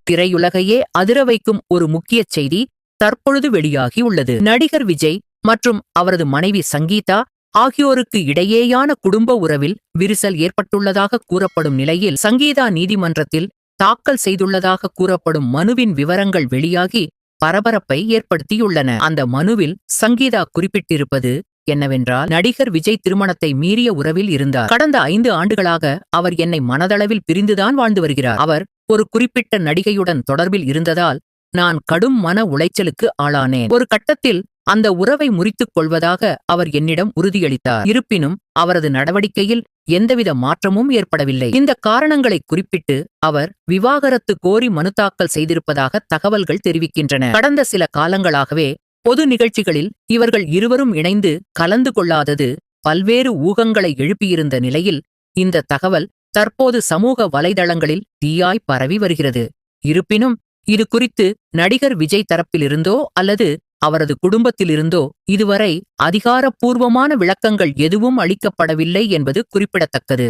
திரையுலகையே அதிர வைக்கும் ஒரு முக்கிய செய்தி தற்பொழுது வெளியாகியுள்ளது. நடிகர் விஜய் மற்றும் அவரது மனைவி சங்கீதா ஆகியோருக்கு இடையேயான குடும்ப உறவில் விரிசல் ஏற்பட்டுள்ளதாக கூறப்படும் நிலையில், சங்கீதா நீதிமன்றத்தில் தாக்கல் செய்துள்ளதாக கூறப்படும் மனுவின் விவரங்கள் வெளியாகி பரபரப்பை ஏற்படுத்தியுள்ளன. அந்த மனுவில் சங்கீதா குறிப்பிட்டிருப்பது என்னவென்றால், நடிகர் விஜய் திருமணத்தை மீறிய உறவில் இருந்தார். கடந்த 5 ஆண்டுகளாக அவர் என்னை மனதளவில் பிரிந்துதான் வாழ்ந்து வருகிறார். அவர் ஒரு குறிப்பிட்ட நடிகையுடன் தொடர்பில் இருந்ததால் நான் கடும் மன உளைச்சலுக்கு ஆளானேன். ஒரு கட்டத்தில் அந்த உறவை முறித்துக் கொள்வதாக அவர் என்னிடம் உறுதியளித்தார். இருப்பினும் அவரது நடவடிக்கையில் எந்தவித மாற்றமும் ஏற்படவில்லை. இந்த காரணங்களை குறிப்பிட்டு அவர் விவாகரத்து கோரி மனு தாக்கல் செய்திருப்பதாக தகவல்கள் தெரிவிக்கின்றன. கடந்த சில காலங்களாகவே பொது நிகழ்ச்சிகளில் இவர்கள் இருவரும் இணைந்து கலந்து கொள்ளாதது பல்வேறு ஊகங்களை எழுப்பியிருந்த நிலையில், இந்த தகவல் தற்போது சமூக வலைதளங்களில் தீயாய் பரவி வருகிறது. இருப்பினும் இது குறித்து நடிகர் விஜய் தரப்பிலிருந்தோ அல்லது அவரது குடும்பத்திலிருந்தோ இதுவரை அதிகாரப்பூர்வமான விளக்கங்கள் எதுவும் அளிக்கப்படவில்லை என்பது குறிப்பிடத்தக்கது.